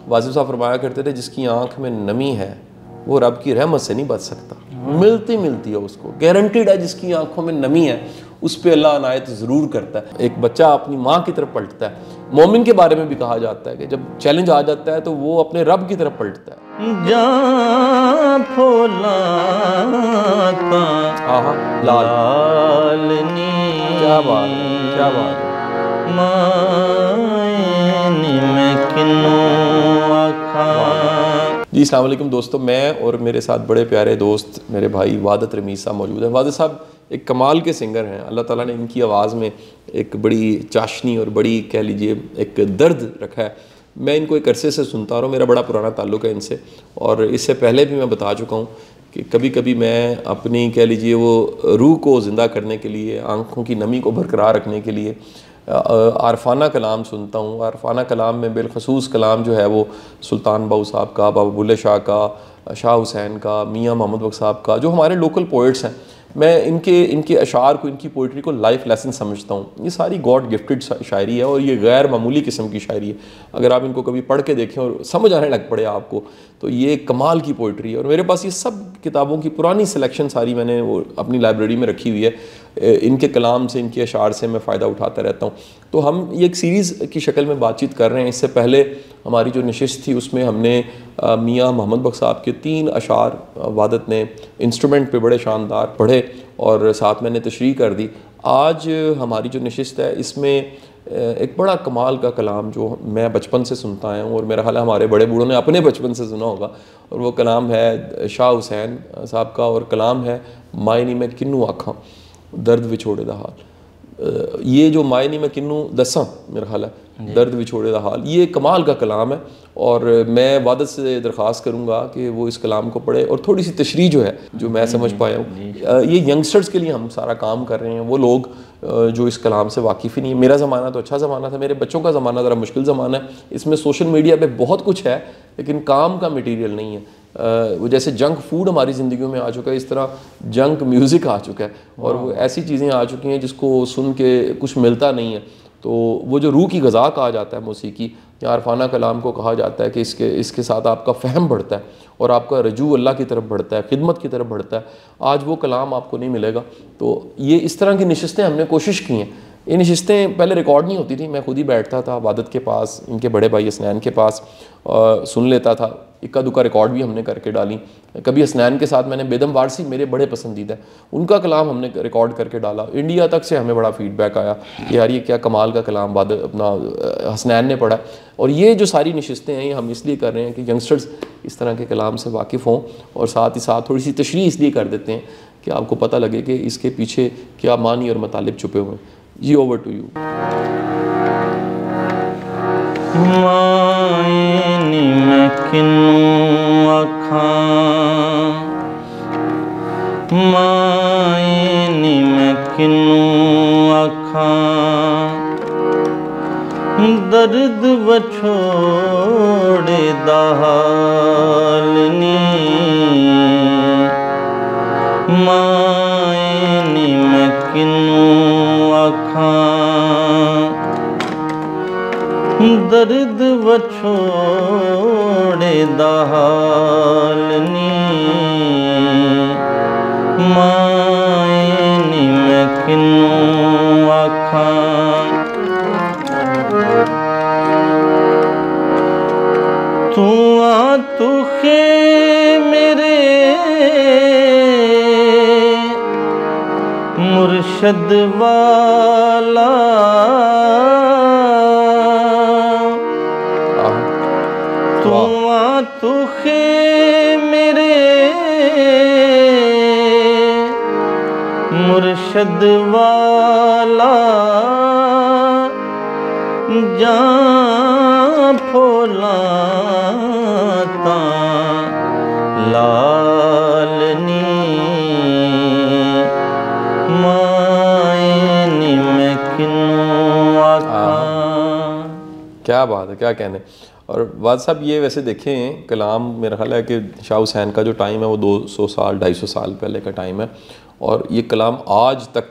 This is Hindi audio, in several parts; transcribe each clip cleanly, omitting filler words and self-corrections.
वाजिब साहब फरमाया करते थे जिसकी आंख में नमी है वो रब की रहमत से नहीं बच सकता, मिलती मिलती है उसको, गारंटीड है। जिसकी आंखों में नमी है उस पर अल्लाह अनायत ज़रूर करता है। एक बच्चा अपनी माँ की तरफ पलटता है। मोमिन के बारे में भी कहा जाता है कि जब चैलेंज आ जाता है तो वो अपने रब की तरफ पलटता है। आहा, लालनी, क्या बात है, क्या बात है। जी अस्सलाम वालेकुम दोस्तों, मैं और मेरे साथ बड़े प्यारे दोस्त मेरे भाई वादत रमीज़ साहब मौजूद हैं। वादत साहब एक कमाल के सिंगर हैं। अल्लाह ताला ने इनकी आवाज़ में एक बड़ी चाशनी और बड़ी कह लीजिए एक दर्द रखा है। मैं इनको एक अरसे से सुनता रहा हूँ, मेरा बड़ा पुराना ताल्लुक़ है इनसे, और इससे पहले भी मैं बता चुका हूँ कि कभी कभी मैं अपनी कह लीजिए वो रूह को ज़िंदा करने के लिए, आँखों की नमी को बरकरार रखने के लिए आरफाना कलाम सुनता हूँ। आरफाना कलाम में बिलखसूस कलाम जो है वो सुल्तान बाहू साहब का, बाबा बुल्ले शाह का, शाह हुसैन का, मियाँ मोहम्मद बख्श साहब का, जो हमारे लोकल पोइट्स हैं, मैं इनके अशार को, इनकी पोइट्री को लाइफ लेसन समझता हूँ। ये सारी गॉड गिफ्टेड शायरी है और ये गैर मामूली किस्म की शायरी है। अगर आप इनको कभी पढ़ के देखें और समझ आने लग पड़े आपको तो ये कमाल की पोइट्री है। और मेरे पास ये सब किताबों की पुरानी सिलेक्शन सारी मैंने वो अपनी लाइब्रेरी में रखी हुई है। इनके कलाम से, इनके अशार से मैं फ़ायदा उठाता रहता हूँ। तो हम ये एक सीरीज़ की शक्ल में बातचीत कर रहे हैं। इससे पहले हमारी जो नशिस्त थी उसमें हमने मियाँ मोहम्मद बख्श साहब के 3 अशार वादत ने इंस्ट्रूमेंट पे बड़े शानदार पढ़े और साथ मैंने तशरीह कर दी। आज हमारी जो नशिस्त है इसमें एक बड़ा कमाल का कलाम जो मैं बचपन से सुनता आया हूँ और मेरा ख्याल है हमारे बड़े बूढ़ों ने अपने बचपन से सुना होगा, और वो कलाम है शाह हुसैन साहब का, और कलाम है मायनी में किन्नू आँखां दर्द विछोड़े दा हाल। ये जो मायनी में किन्नू दसा मेरा ख्याल है दर्द विछोड़े दा हाल, ये कमाल का कलाम है। और मैं वादत से दरख्वास्त करूँगा कि वो इस कलाम को पढ़े और थोड़ी सी तशरीह जो है जो मैं समझ पाया हूँ, ये यंगस्टर्स के लिए हम सारा काम कर रहे हैं। वो लोग जो इस कलाम से वाकिफ़ ही नहीं है। मेरा ज़माना तो अच्छा ज़माना था, मेरे बच्चों का ज़माना ज़रा मुश्किल ज़माना है। इसमें सोशल मीडिया पे बहुत कुछ है लेकिन काम का मटीरियल नहीं है। वो जैसे जंक फूड हमारी ज़िंदगियों में आ चुका है, इस तरह जंक म्यूज़िक आ चुका है और वो ऐसी चीज़ें आ चुकी हैं जिसको सुन के कुछ मिलता नहीं है। तो वो जो रूह की ग़ज़ा कहा जाता है मौसीकी या अरफाना कलाम को कहा जाता है कि इसके साथ आपका फ़हम बढ़ता है और आपका रजू अल्लाह की तरफ बढ़ता है, खिदमत की तरफ बढ़ता है। आज वो कलाम आपको नहीं मिलेगा। तो ये इस तरह की नशिस्तें हमने कोशिश की हैं। ये नशिस्तें पहले रिकॉर्ड नहीं होती थी, मैं खुद ही बैठता था वादत के पास, इनके बड़े भाई हसनैन के पास, सुन लेता था। इक्का दुक्का रिकॉर्ड भी हमने करके डाली। कभी हसनैन के साथ मैंने बेदम वारसी मेरे बड़े पसंदीदा है, उनका कलाम हमने रिकॉर्ड करके डाला। इंडिया तक से हमें बड़ा फीडबैक आया कि यार ये क्या कमाल का कलाम अपना हसनैन ने पढ़ा। और ये जो सारी नशिस्तें हैं ये हम इसलिए कर रहे हैं कि यंगस्टर्स इस तरह के कलाम से वाकिफ़ हों और साथ ही साथ थोड़ी सी तशरीह इसलिए कर देते हैं कि आपको पता लगे कि इसके पीछे क्या मानी और मतालिब छुपे हुए हैं। जी ओवर टू यू। मायनी में किन्नू आँखां, मायनी में किन्नू आँखां दर्द वछोड़े दा हाल नी, मायनी में किन्नू आँखां दर्द वछोड़े दा हाल नी, मायनी में किन्नू आँखां तू आ तू खे मेरे मुर्शद वाला, तू खे मेरे मुर्शद वाला, जां फोला तां लालनी, मायनी में किन्नू आँखां। क्या बात है, क्या कहने। और वाद साहब ये वैसे देखें कलाम, मेरा ख्याल है कि शाह हुसैन का जो टाइम है वो 200 साल 250 साल पहले का टाइम है और ये कलाम आज तक,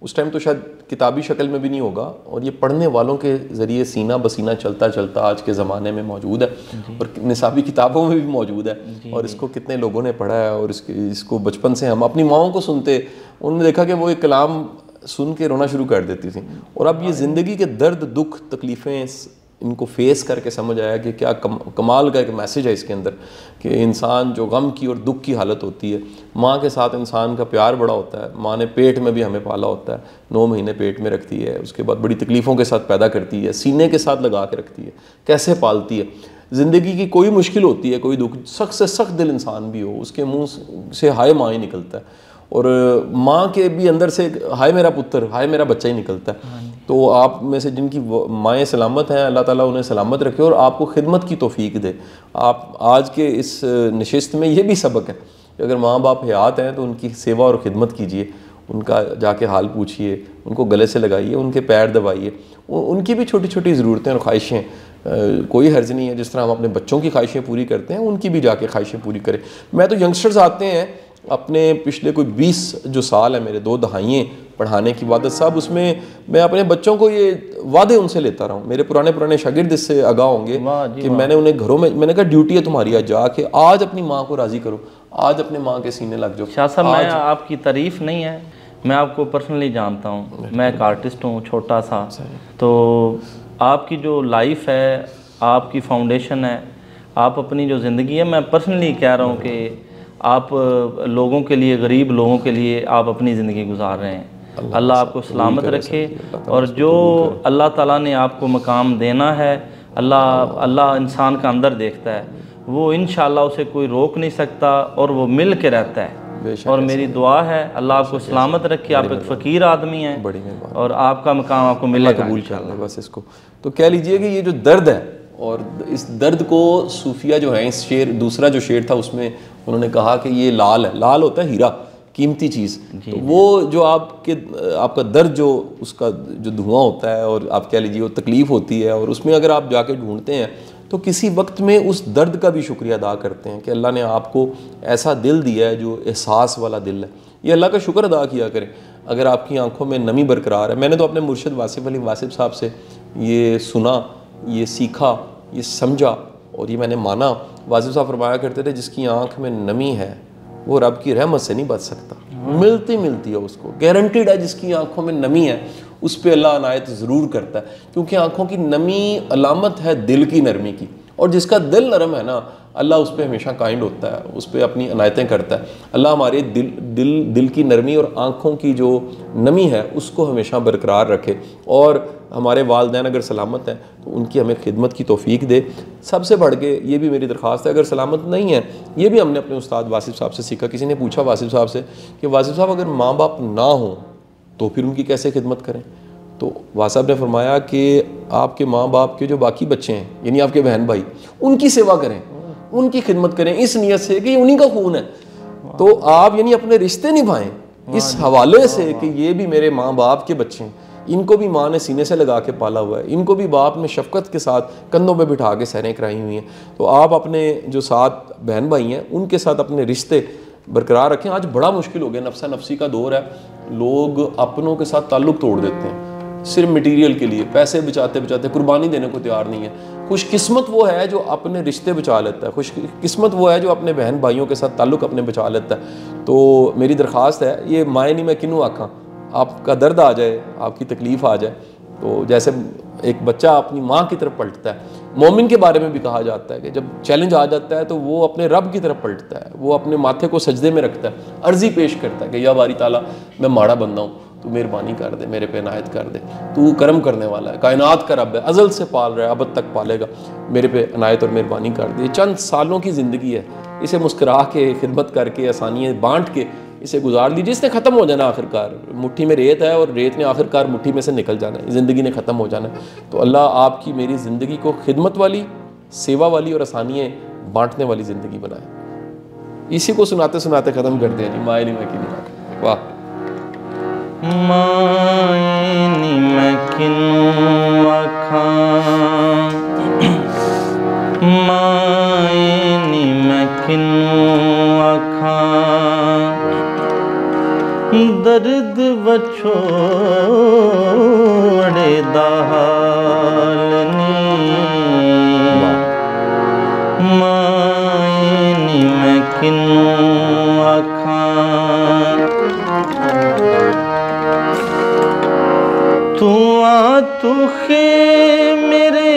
उस टाइम तो शायद किताबी शक्ल में भी नहीं होगा, और ये पढ़ने वालों के ज़रिए सीना बसीना चलता चलता आज के ज़माने में मौजूद है और निसाबी किताबों में भी मौजूद है। और इसको कितने लोगों ने पढ़ा है, और इसको बचपन से हम अपनी माओं को सुनते, उन्होंने देखा कि वो एक कलाम सुन के रोना शुरू कर देती थी। और अब ये ज़िंदगी के दर्द दुख तकलीफ़ें इनको फेस करके समझ आया कि क्या कमाल का एक मैसेज है इसके अंदर, कि इंसान जो गम की और दुख की हालत होती है, माँ के साथ इंसान का प्यार बड़ा होता है। माँ ने पेट में भी हमें पाला होता है, 9 महीने पेट में रखती है, उसके बाद बड़ी तकलीफ़ों के साथ पैदा करती है, सीने के साथ लगा के रखती है, कैसे पालती है। ज़िंदगी की कोई मुश्किल होती है, कोई दुख, सख्त से सख्त दिल इंसान भी हो, उसके मुँह से हाय माँ ही निकलता है, और माँ के भी अंदर से हाय मेरा पुत्र, हाय मेरा बच्चा ही निकलता है। तो आप में से जिनकी माएँ सलामत हैं, अल्लाह ताला उन्हें सलामत रखे और आपको खिदमत की तौफीक दे। आप आज के इस नशिस्त में ये भी सबक है कि अगर माँ बाप हयात हैं तो उनकी सेवा और ख़िदमत कीजिए, उनका जाके हाल पूछिए, उनको गले से लगाइए, उनके पैर दबाइए, उनकी भी छोटी छोटी ज़रूरतें और ख्वाहिशें कोई हर्ज नहीं है। जिस तरह हम अपने बच्चों की ख्वाहिशें पूरी करते हैं, उनकी भी जाके ख्वाहिशें पूरी करें। मैं तो यंगस्टर्स आते हैं अपने पिछले कोई 20 जो साल है मेरे, 2 दहाइयाँ पढ़ाने की वादत साहब, उसमें मैं अपने बच्चों को ये वादे उनसे लेता रहा हूँ। मेरे पुराने शागिर्द इससे आगाह होंगे कि मैंने उन्हें घरों में, मैंने कहा ड्यूटी है तुम्हारी, आज जाके आज अपनी माँ को राज़ी करो, आज अपने माँ के सीने लग जाओ। शाह साहब, मैं आपकी तारीफ़ नहीं है, मैं आपको पर्सनली जानता हूँ, मैं एक आर्टिस्ट हूँ छोटा सा, तो आपकी जो लाइफ है, आपकी फाउंडेशन है, आप अपनी जो ज़िंदगी है, मैं पर्सनली कह रहा हूँ कि आप लोगों के लिए, गरीब लोगों के लिए आप अपनी ज़िंदगी गुजार रहे हैं। अल्लाह आपको सलामत रखे, और जो अल्लाह ताला ने आपको मकाम देना है, अल्लाह इंसान का अंदर देखता है, वो इंशाअल्लाह उसे कोई रोक नहीं सकता, और वो मिल के रहता है। और मेरी दुआ है अल्लाह आपको सलामत रखे। आप एक फ़कीर आदमी हैं, बड़ी मेहरबानी, और आपका मकाम आपको मिलेगा, कबूल कर लें बस इसको। तो कह लीजिए कि ये जो दर्द है, और इस दर्द को सूफिया जो है, इस शेर, दूसरा जो शेर था उसमें उन्होंने कहा कि ये लाल है, लाल होता है हीरा, कीमती चीज़। तो वो जो आपका दर्द, जो उसका जो धुआं होता है, और आप कह लीजिए वो तकलीफ़ होती है, और उसमें अगर आप जाके ढूंढते हैं तो किसी वक्त में उस दर्द का भी शुक्रिया अदा करते हैं कि अल्लाह ने आपको ऐसा दिल दिया है जो एहसास वाला दिल है। ये अल्लाह का शुक्र अदा किया करें। अगर आपकी आंखों में नमी बरकरार है, मैंने तो अपने मुर्शिद वासिफ़ अली वासिफ़ साहब से ये सुना, ये सीखा, ये समझा, और ये मैंने माना। वासिफ़ साहब फरमाया करते थे, जिसकी आंख में नमी है वो रब की रहमत से नहीं बच सकता, मिलती है उसको, गारंटीड है। जिसकी आंखों में नमी है उस पर अल्लाह अनायत ज़रूर करता है, क्योंकि आंखों की नमी अलामत है दिल की नरमी की, और जिसका दिल नरम है ना, अल्लाह उस पर हमेशा काइंड होता है, उस पर अपनी अनायतें करता है। अल्लाह हमारे दिल की नरमी और आँखों की जो नमी है उसको हमेशा बरकरार रखे, और हमारे वालिदैन अगर सलामत हैं तो उनकी हमें खिदमत की तौफीक दे। सबसे बढ़ के ये भी मेरी दरख्वास्त है, अगर सलामत नहीं है, ये भी हमने अपने उस्ताद वासिफ़ साहब से सीखा। किसी ने पूछा वासिफ़ साहब से कि वासिफ़ साहब अगर माँ बाप ना हों तो फिर उनकी कैसे खिदमत करें? तो वासिफ़ साहब ने फरमाया कि आपके माँ बाप के जो बाकी बच्चे हैं, यानी आपके बहन भाई, उनकी सेवा करें, उनकी खिदमत करें, इस नीयत से कि उन्हीं का खून है। तो आप यानी अपने रिश्ते निभाएं इस हवाले से कि ये भी मेरे माँ बाप के बच्चे हैं, इनको भी माँ ने सीने से लगा के पाला हुआ है, इनको भी बाप ने शफ़क़त के साथ कंधों पे बिठा के सैरें कराई हुई हैं। तो आप अपने जो साथ बहन भाई हैं उनके साथ अपने रिश्ते बरकरार रखें। आज बड़ा मुश्किल हो गया, नफ्सा नफ्सी का दौर है, लोग अपनों के साथ ताल्लुक़ तोड़ देते हैं सिर्फ मटीरियल के लिए, पैसे बचाते बचाते कुर्बानी देने को तैयार नहीं है। खुशकिस्मत वो है जो अपने रिश्ते बचा लेता है, खुशकिस्मत वो है जो अपने बहन भाइयों के साथ ताल्लुक़ अपने बचा लेता है। तो मेरी दरख्वास्त है, ये माए नहीं मैं किनू आखा, आपका दर्द आ जाए, आपकी तकलीफ़ आ जाए, तो जैसे एक बच्चा अपनी माँ की तरफ पलटता है, मोमिन के बारे में भी कहा जाता है कि जब चैलेंज आ जाता है तो वो अपने रब की तरफ पलटता है, वो अपने माथे को सजदे में रखता है, अर्जी पेश करता है कि या बारी ताला मैं माड़ा बंदा हूँ, तू मेहरबानी कर दे, मेरे पे इनायत कर दे, तू करम करने वाला है, कायनात का रब है, अज़ल से पाल रहा है, अबद तक पालेगा, मेरे पे इनायत और मेहरबानी कर दे। चंद सालों की ज़िंदगी है, इसे मुस्कुरा के, खिदमत करके, आसानियाँ बांट के इसे गुजार लीजिए। इसने ख़त्म हो जाना आखिरकार, मुट्ठी में रेत है और रेत ने आखिरकार मुट्ठी में से निकल जाना है, ज़िंदगी ने ख़त्म हो जाना है। तो अल्लाह आपकी मेरी ज़िंदगी को खिदमत वाली, सेवा वाली और आसानियाँ बांटने वाली ज़िंदगी बनाए। इसी को सुनाते सुनाते ख़त्म करते हैं जी। माए नी मैं किनू, वाह। माए नी मैं किनू आखां, माए नी मैं किनू आखां, दर्द वछो मायनी मैं किनू आखां तू आ तुखे मेरे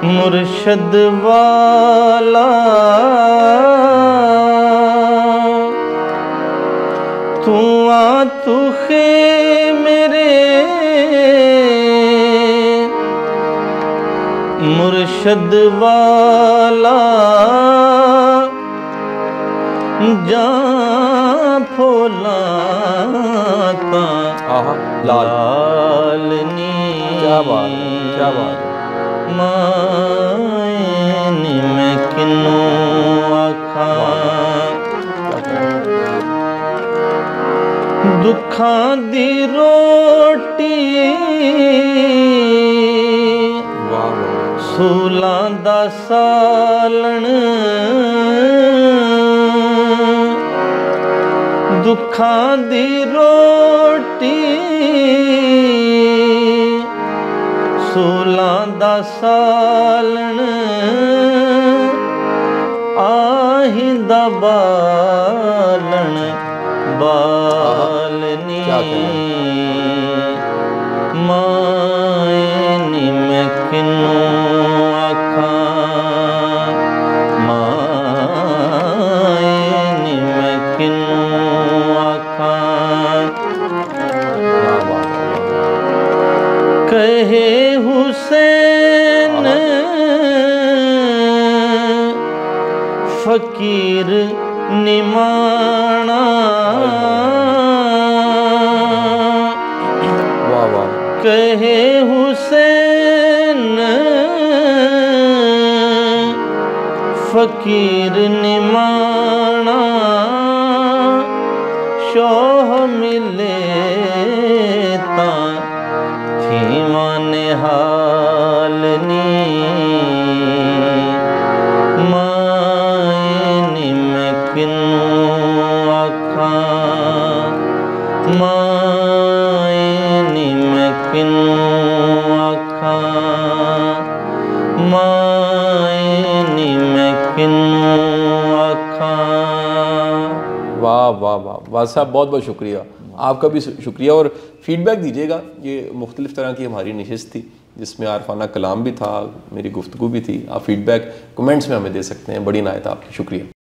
मुर्शद वाला तू आ तुखे मेरे मुर्शद वाला जा फूलां लालनी क्या बात मायनी मैं किनू आखां दुखां दी रोटी सूलां दा सालण दुखां दी रोटी सूलां दा सालण आहिंदा बालण बालनी मायनी मैं किनू आखां मायनी मैं किनू आखां कहे हुसैन फकीर निमाणा कहे हुसैन फकीर निमाणा शोह मिले तां थी माने हालनी मायनी मैं किनू आखां मायनी मैं किनू आखां मायनी मैं किनू आखां। वाह वाह वाह वाह साहब, बहुत बहुत शुक्रिया। आपका भी शुक्रिया और फीडबैक दीजिएगा। ये मुख्तलिफ़ तरह की हमारी नशिस्त थी जिसमें आरफाना कलाम भी था, मेरी गुफ्तगू भी थी। आप फीडबैक कमेंट्स में हमें दे सकते हैं। बड़ी इनायत आपकी, शुक्रिया।